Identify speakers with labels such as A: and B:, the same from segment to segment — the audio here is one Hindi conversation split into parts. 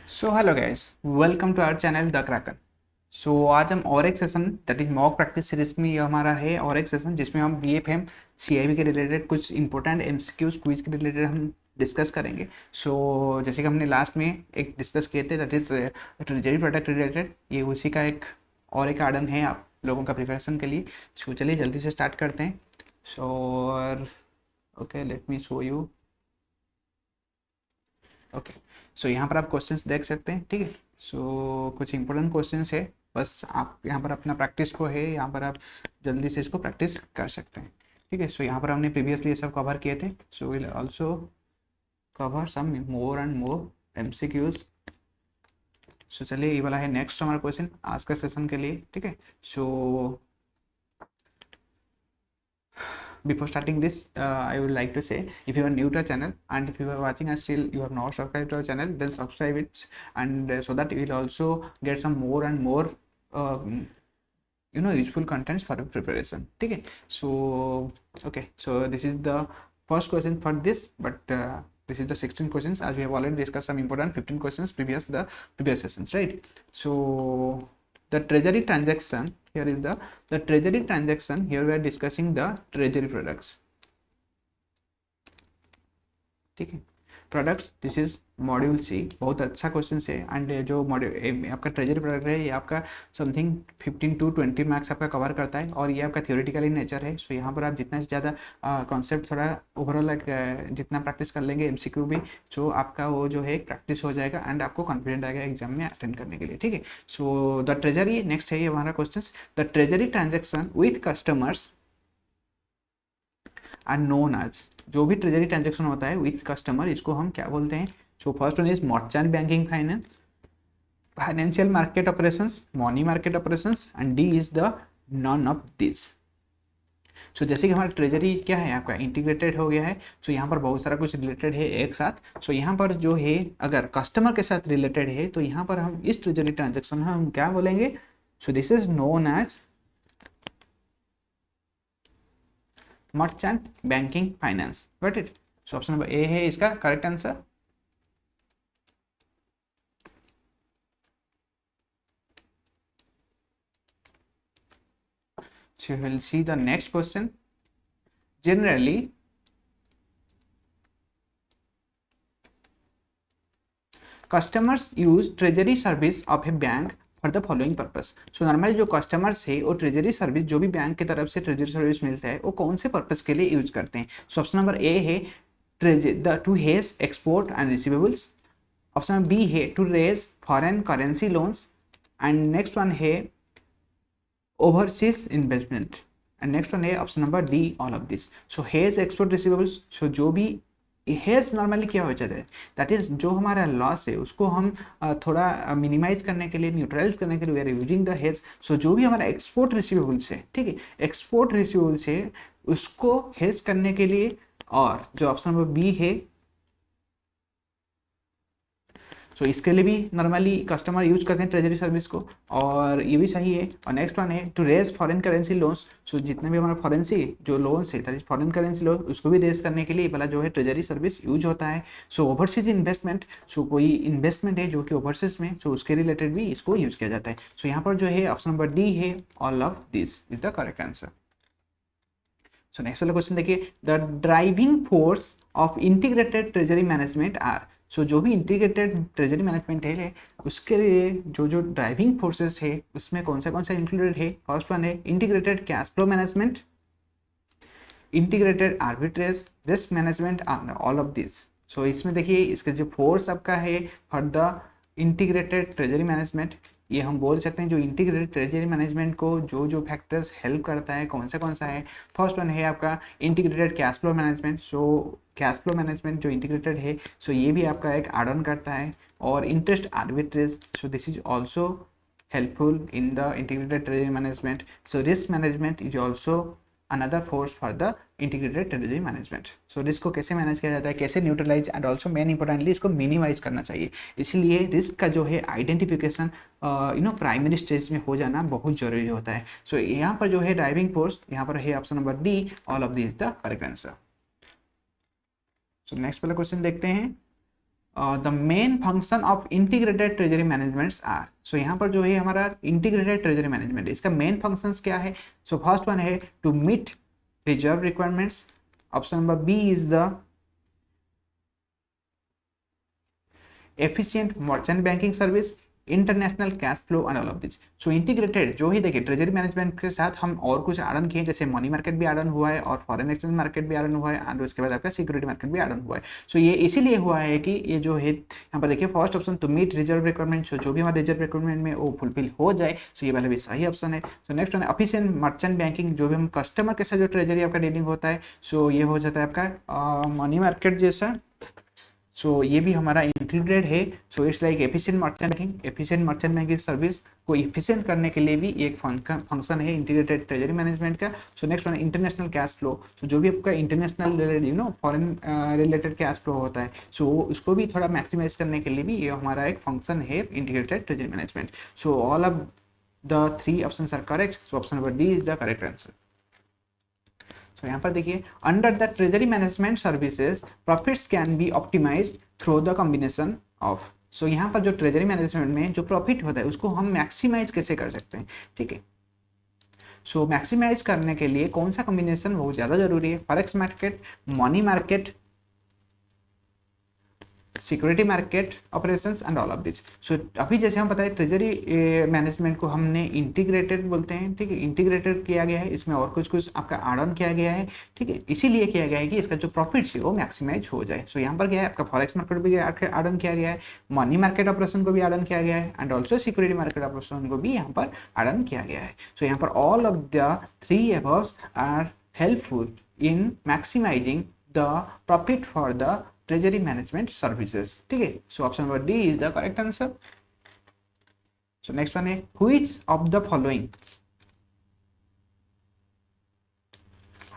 A: So hello guys, welcome to our channel the Kraken. So आज हम और एक session that is mock practice series में ये हमारा है और एक सेशन जिसमें हम बीएफएम सीआईबी के रिलेटेड कुछ इंपॉर्टेंट एमसीक्यूज क्विज के रिलेटेड हम डिस्कस करेंगे। जैसे कि हमने लास्ट में एक डिस्कस किए थे that is treasury product related, ये उसी का एक और एक आर्डन है आप लोगों का प्रिपरेशन के लिए। चलिए जल्दी से स्टार्ट करते हैं। So okay, let me show you. Okay, so यहाँ पर आप क्वेश्चंस देख सकते हैं, ठीक है। कुछ इंपॉर्टेंट क्वेश्चंस है, बस आप यहाँ पर अपना प्रैक्टिस को है, यहाँ पर आप जल्दी से इसको प्रैक्टिस कर सकते हैं, ठीक है। यहाँ पर हमने प्रीवियसली ये सब कवर किए थे, so will also cover some more and more MCQs. चलिए ये वाला है नेक्स्ट हमारा क्वेश्चन आज का सेशन के लिए, ठीक है। Before starting this, I would like to say, if you are new to our channel and if you are watching and still you have not subscribed to our channel, then subscribe it, and so that you will also get some more and more useful contents for your preparation, ठीक है। Okay, so this is the first question for this, but this is the 16 questions, as we have already discussed some important 15 questions the previous sessions, right? The treasury transaction, here is the treasury transaction. Here we are discussing the treasury products, ठीक है। प्रोडक्ट्स, दिस इज मॉड्यूल सी, बहुत अच्छा क्वेश्चन है। एंड जो मॉड्यूल आपका ट्रेजरी प्रोडक्ट है, ये आपका समथिंग 15 to 20 मार्क्स आपका कवर करता है और ये आपका थियोरेटिकल इन नेचर है। यहाँ पर आप जितना से ज़्यादा कॉन्सेप्ट थोड़ा ओवरऑल जितना प्रैक्टिस कर लेंगे एमसीक्यू भी, जो आपका वो जो है प्रैक्टिस हो जाएगा एंड आपको कॉन्फिडेंट आएगा एग्जाम में अटेंड करने के लिए, ठीक है। द ट्रेजरी नेक्स्ट है ये हमारा question. The treasury transaction with customers are known as, जो भी ट्रेजरी ट्रांजेक्शन होता है विथ कस्टमर, इसको हम क्या बोलते हैं? First one is merchant banking finance, financial market operations, money market operations, and D is the non of this. जैसे कि हमारा ट्रेजरी क्या है, आपका इंटीग्रेटेड हो गया है। यहाँ पर बहुत सारा कुछ रिलेटेड है एक साथ। यहाँ पर जो है अगर कस्टमर के साथ रिलेटेड है तो यहाँ पर हम इस ट्रेजरी ट्रांजेक्शन हम क्या बोलेंगे? This is known as merchant banking finance, got it. Option number A है इसका correct answer. So we'll see the next question. Generally, customers use treasury service of a bank for the following purpose. Normally जो कस्टमर्स है वो ट्रेजरी सर्विस, जो भी बैंक की तरफ से ट्रेजरी सर्विस मिलता है, वो कौन से पर्पस के लिए यूज करते हैं? ऑप्शन नंबर ए है to hedge export and receivables. Option number B है to raise foreign currency loans, and next one है overseas investment, and next one है option number D all of this. Hedge export receivables, जो भी हेज नॉर्मली क्या हो जाता है, दैट इज जो हमारा लॉस है उसको हम थोड़ा मिनिमाइज करने के लिए, न्यूट्रलाइज करने के लिए we are using the hedge. जो भी हमारा एक्सपोर्ट रिसीवेबल्स है, ठीक है, एक्सपोर्ट रिसीवेबल्स है उसको हेज करने के लिए, और जो ऑप्शन नंबर बी है इसके लिए भी नॉर्मली कस्टमर यूज करते हैं ट्रेजरी सर्विस को, और ये भी सही है। और नेक्स्ट वन है to raise foreign currency loans. जितने भी हमारा फॉरेंसी जो लोन्स है, that is foreign currency loan, उसको भी रेज करने के लिए वाला जो है ट्रेजरी सर्विस यूज होता है। ओवरसीज इन्वेस्टमेंट, कोई इन्वेस्टमेंट है जो कि ओवरसीज में, उसके रिलेटेड भी इसको यूज किया जाता है। यहाँ पर जो है ऑप्शन नंबर डी है all of this is the correct answer. Next वाला क्वेश्चन देखिए, the driving force of integrated treasury management are. जो भी इंटीग्रेटेड ट्रेजरी मैनेजमेंट है उसके लिए जो ड्राइविंग फोर्सेस है उसमें कौन सा इंक्लूडेड है? फर्स्ट वन है integrated cash flow management, integrated arbitrage, risk management, all of this. इसमें देखिए इसका जो फोर्स आपका है for the integrated treasury management, ये हम बोल सकते हैं जो इंटीग्रेटेड ट्रेजरी मैनेजमेंट को जो फैक्टर्स हेल्प करता है कौन सा है? फर्स्ट वन है आपका integrated cash flow management. Cash flow management जो इंटीग्रेटेड है, ये भी आपका एक एड ऑन करता है। और interest arbitrage, this is also helpful in the integrated treasury management. Risk management is also another force for the integrated treasury management. Risk को कैसे मैनेज किया जाता है, कैसे neutralise, and also main importantly इसको मिनिमाइज करना चाहिए। इसलिए रिस्क का जो है आइडेंटिफिकेशन प्राइमरी स्टेज में हो जाना बहुत जरूरी होता है। यहाँ पर जो है ड्राइविंग फोर्स, यहाँ पर है option number D all of this the correct answer. Next वाला क्वेश्चन देखते हैं। The main function of integrated treasury managements are. So यहाँ पर जो है हमारा इंटीग्रेटेड ट्रेजरी मैनेजमेंट, इसका मेन फंक्शंस क्या है? सो फर्स्ट वन है to meet reserve requirements, option number B is the efficient merchant banking service, international cash flow and all of this. So integrated जो ही देखिए ट्रेजरी मैनेजमेंट के साथ हम और कुछ ऐड ऑन किए, जैसे मनी मार्केट भी ऐड ऑन हुआ है और फॉरेन एक्सचेंज मार्केट भी ऐड ऑन हुआ है एंड उसके बाद आपका सिक्योरिटी मार्केट भी ऐड ऑन हुआ है। सो ये इसीलिए हुआ है कि ये जो है यहाँ पर देखिए first option to meet reserve requirement, जो भी हमारे रिजर्व रिक्वायरमेंट में वो फुलफिल हो जाए, सो ये वाला भी सही ऑप्शन है। सो नेक्स्ट वन है एफिशिएंट मर्चेंट बैंकिंग, जो भी हम कस्टमर के साथ जो ट्रेजरी आपका डीलिंग होता है, सो ये हो जाता है आपका मनी मार्केट जैसा। सो ये भी हमारा इंक्लूडेड है। So it's like efficient merchant banking, efficient merchant banking service को इफिशिएंट करने के लिए भी एक फंक्शन है इंटीग्रेटेड ट्रेजरी मैनेजमेंट का। सो next one international cash flow, तो जो भी आपका international foreign related cash flow होता है, सो उसको भी थोड़ा मैक्सिमाइज करने के लिए भी ये हमारा एक फंक्शन है integrated treasury management. So all of the three options are correct. So option number D is the correct answer. So यहाँ पर देखिए under the treasury management services profits can be optimized through the combination of. So यहाँ पर जो ट्रेजरी मैनेजमेंट में जो प्रॉफिट होता है उसको हम मैक्सिमाइज कैसे कर सकते हैं, ठीक है। सो मैक्सिमाइज करने के लिए कौन सा कॉम्बिनेशन बहुत ज़्यादा जरूरी है? Forex market, money market, security market operations and all of this. So अभी जैसे हम बताए ट्रेजरी मैनेजमेंट को हमने इंटीग्रेटेड बोलते हैं, ठीक है, इंटीग्रेटेड किया गया है, इसमें और कुछ कुछ आपका एड ऑन किया गया है, ठीक है, इसीलिए किया गया है कि इसका जो प्रॉफिट है वो मैक्सिमाइज हो जाए। सो यहाँ पर क्या है आपका फॉरेक्स मार्केट भी एड ऑन किया गया है, मनी मार्केट ऑपरेशन को भी एड ऑन किया गया है and also security market operation को भी यहाँ पर एड ऑन किया गया है। सो यहाँ पर all of the three aboves are helpful in maximizing the profit for the treasury management services, ठीक है। So option number D is the correct answer. So next one है which of the following,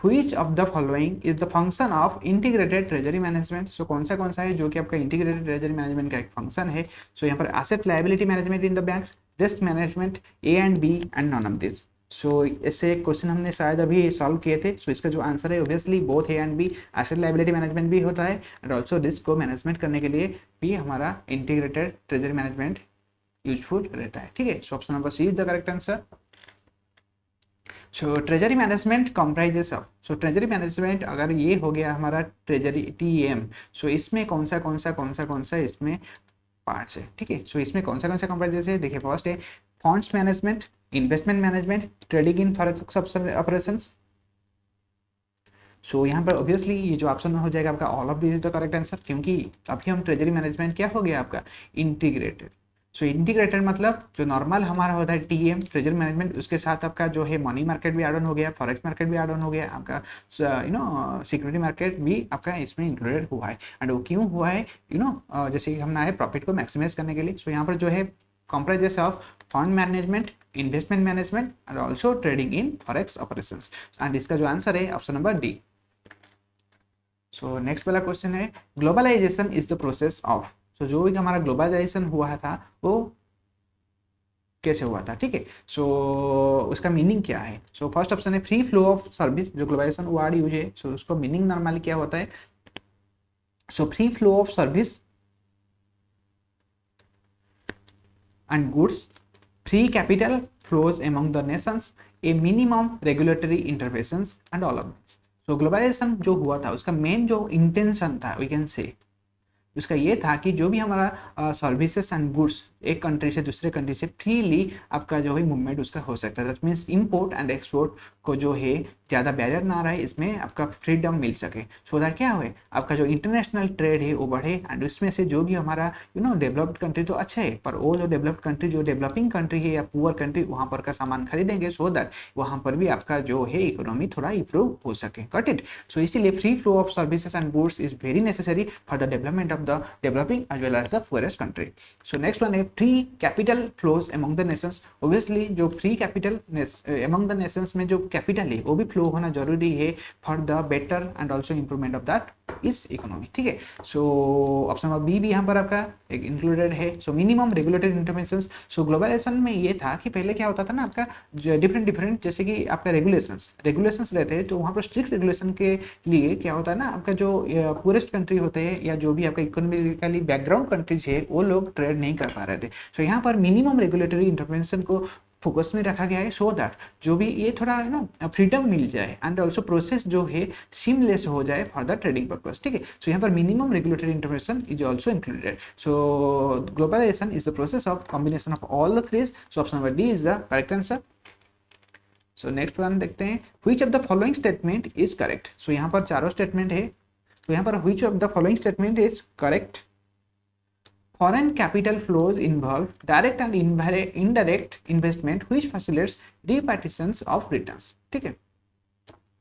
A: which of the following is the function of integrated treasury management. So कौन सा है जो कि आपका इंटीग्रेटेड ट्रेजरी मैनेजमेंट का एक फंक्शन है। सो यहाँ पर asset liability management in the banks, risk management, A and B and none of this. So ऐसे क्वेश्चन हमने शायद अभी सॉल्व किए थे। सो इसका जो आंसर है obviously both A and B, asset liability management भी होता है एंड ऑल्सो रिस्क को मैनेजमेंट करने के लिए भी हमारा इंटीग्रेटेड ट्रेजरी मैनेजमेंट यूजफुल रहता है, ठीक है। So option number C is the correct answer. So treasury management comprises of, so treasury management अगर ये हो गया हमारा ट्रेजरी TM, सो इसमें कौन सा इसमें पार्ट्स है, ठीक है। सो इसमें कौन सा कंप्राइजेस है? देखिए फर्स्ट है funds management, investment management, trading in forex operations. So यहाँ पर ऑब्वियसली ये जो ऑप्शन में हो जाएगा आपका all of this is the correct answer, क्योंकि अभी हम ट्रेजरी मैनेजमेंट क्या हो गया आपका इंटीग्रेटेड। सो इंटीग्रेटेड मतलब जो नॉर्मल हमारा होता है TM ट्रेजरी मैनेजमेंट, उसके साथ आपका जो है मनी मार्केट भी एड ऑन हो गया, फॉरेक्स मार्केट भी एड ऑन हो गया, आपका सिक्योरिटी मार्केट भी आपका इसमें इंक्लूडेड हुआ है। एंड वो क्यों हुआ है? जैसे कि हमने है प्रॉफिट को मैक्सिमाइज करने के लिए। सो यहाँ पर जो है comprises of fund management, investment management and also trading in forex operations, and इसका जो आंसर है option number D. So next वाला क्वेश्चन है globalization is the process of. So जो भी हमारा ग्लोबलाइजेशन हुआ था वो कैसे हुआ था, ठीक है। सो उसका मीनिंग क्या है? सो फर्स्ट ऑप्शन है फ्री फ्लो ऑफ सर्विस, जो ग्लोबलाइजेशन वर्ड यूज है, सो उसको मीनिंग नॉर्मली क्या होता है? So free flow of service and goods, free capital flows among the nations, a minimum regulatory interventions and all of this. So globalization जो हुआ था उसका मेन जो इंटेंशन था वी कैन से उसका ये था कि जो भी हमारा सर्विसेज एंड गुड्स एक कंट्री से दूसरे कंट्री से फ्रीली आपका जो है मूवमेंट उसका हो सकता है। That means import and export को जो है ज़्यादा बैरियर ना रहे, इसमें आपका फ्रीडम मिल सके। सो दैट क्या हुए आपका जो इंटरनेशनल ट्रेड है वो बढ़े एंड उसमें से जो भी हमारा डेवलप्ड कंट्री तो अच्छा है, पर वो जो डेवलप्ड कंट्री जो डेवलपिंग कंट्री है या पुअर कंट्री वहाँ पर का सामान खरीदेंगे, सो दैट वहाँ पर भी आपका जो है इकोनॉमी थोड़ा इंप्रूव हो सके। Got it? सो इसीलिए free flow of services and goods is very necessary for the development of the developing as well as the poorest country. So next one है free capital flows among the nations, obviously जो free capital among the nations में जो कैपिटल है वो भी फ्लो होना जरूरी है for the better and also improvement of that इस इकोनॉमी, ठीक है। सो ऑप्शन नंबर बी भी यहाँ पर आपका एक इंक्लूडेड है। सो मिनिमम रेगुलेटरी इंटरवेंशंस, सो ग्लोबलाइजेशन में ये था कि पहले क्या होता था ना, आपका डिफरेंट जैसे कि आपका रेगुलेशंस रहते हैं, तो वहाँ पर स्ट्रिक्ट रेगुलेशन के लिए क्या होता है ना, आपका जो पुअरेस्ट कंट्री होते हैं या जो भी आपका इकोनॉमिकली बैकग्राउंड कंट्रीज है वो लोग ट्रेड नहीं कर पा रहे थे। सो यहाँ पर मिनिमम रेगुलेटरी इंटरवेंशन को फोकस में रखा गया है, सो दैट जो भी ये थोड़ा है ना फ्रीडम मिल जाए एंड ऑल्सो प्रोसेस जो है सीमलेस हो जाए फॉर द ट्रेडिंग पर्पस, ठीक है। सो यहाँ पर minimum regulatory intervention is also included. So globalization is the process of combination of all the three. So option number D is the correct answer. So next one देखते हैं, which of the following statement is correct. So यहाँ पर चारों स्टेटमेंट है, तो यहाँ पर which of the following statement is correct. Foreign capital flows involve direct and indirect investment which facilitates repartitions of returns, ठीक है।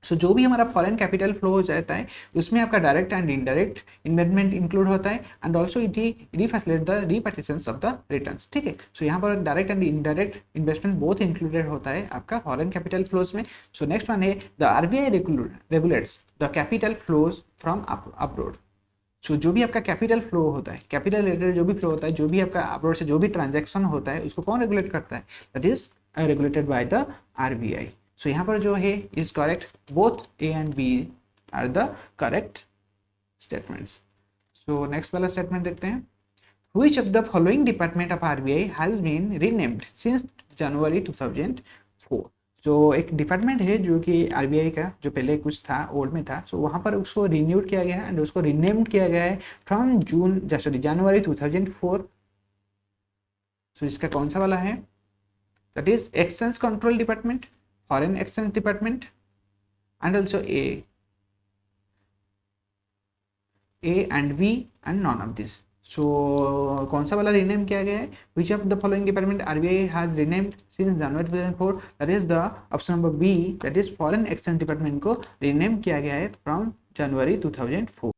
A: सो जो भी हमारा फॉरेन कैपिटल फ्लो हो जाता है उसमें आपका direct and indirect investment include होता है and also it refacilitate the repatriations of the returns, ठीक है। सो यहाँ पर direct and indirect investment both included होता है आपका फॉरेन कैपिटल फ्लोज में। सो नेक्स्ट वन है, the RBI regulates the capital flows from abroad. So जो भी आपका कैपिटल फ्लो होता है, कैपिटल रिलेटेड जो भी फ्लो होता है, जो भी आपका अब्रोड से जो भी ट्रांजैक्शन होता है, उसको कौन रेगुलेट करता है, that is regulated by the RBI. So यहाँ पर जो है is correct, both A and B are the correct statements. So next वाला स्टेटमेंट देखते हैं, which of the following department of RBI has been renamed since January 2004। जो एक डिपार्टमेंट है जो कि आरबीआई का जो पहले कुछ था ओल्ड में था, सो वहाँ पर उसको रिन्यूड किया गया है एंड उसको रिनेम्ड किया गया है फ्रॉम जनवरी 2004। सो इसका कौन सा वाला है, that is exchange control department, foreign exchange department and also A and B and none of this. So कौन सा वाला रीनेम किया गया है, which of the following department RBI has renamed since January 2004, that is the option number B, that is foreign exchange department को रीनेम किया गया है फ्रॉम जनवरी 2004।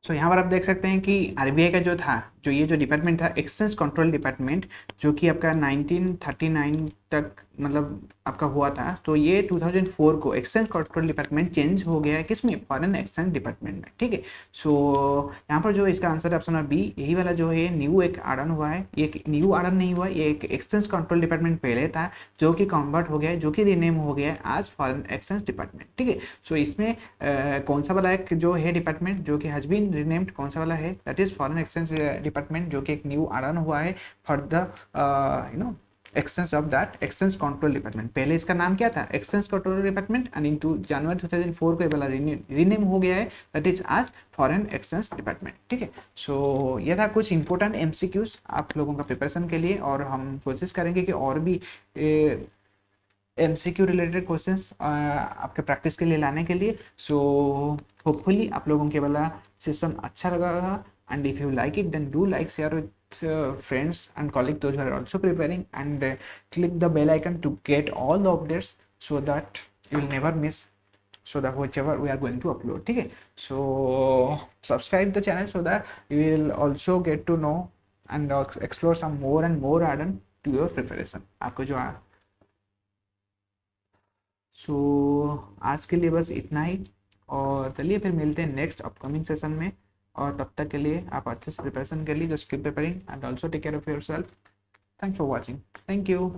A: सो यहाँ पर आप देख सकते हैं कि आरबीआई का जो था, जो ये जो डिपार्टमेंट था एक्सचेंज कंट्रोल डिपार्टमेंट, जो कि आपका 1939 तक मतलब आपका हुआ था, तो ये 2004 को एक्सचेंज कंट्रोल डिपार्टमेंट चेंज हो गया है किसमें, फॉरेन एक्सचेंज डिपार्टमेंट में, ठीक है। सो यहाँ पर जो इसका आंसर है ऑप्शन नंबर बी, यही वाला जो है न्यू एक आड़न हुआ है, ये न्यू आड़न नहीं हुआ, ये एक एक्सचेंज कंट्रोल डिपार्टमेंट पहले था जो कि कन्वर्ट हो गया है, जो कि रीनेम हो गया है आज फॉरेन एक्सचेंज डिपार्टमेंट, ठीक है। सो इसमें कौन सा वाला एक जो है डिपार्टमेंट जो कि हैज बीन रीनेम्ड, कौन सा वाला है, that is foreign exchange department, जो कि एक न्यू आड़न हुआ है for the exchange of that exchange control department. पहले इसका नाम क्या था, exchange control department, and into January 2004 को ये वाला रीनेम हो गया है, दैट इज आज फॉरेन एक्सचेंज डिपार्टमेंट, ठीक है। सो ये था कुछ इंपॉर्टेंट एमसीक्यूज आप लोगों का प्रिपरेशन के लिए, और हम कोशिश करेंगे कि और भी एमसीक्यू रिलेटेड क्वेश्चंस आपके प्रैक्टिस के लिए लाने के लिए। सो होपफुली आप लोगों के वाला सेशन अच्छा लगा होगा, and if you like it then do like, share with friends and colleagues those who are also preparing, and click the bell icon to get all the updates so that you will never miss, so that whichever we are going to upload, ठीक है। So subscribe the channel so that you will also get to know and explore some more and more add-on to your preparation आपको जो सो आज के लिए बस इतना ही, और चलिए फिर मिलते हैं नेक्स्ट अपकमिंग सेशन में, और तब तक के लिए आप अच्छे से प्रिपरेशन के लिए just keep preparing and also take care of yourself. Thanks for watching, thank you.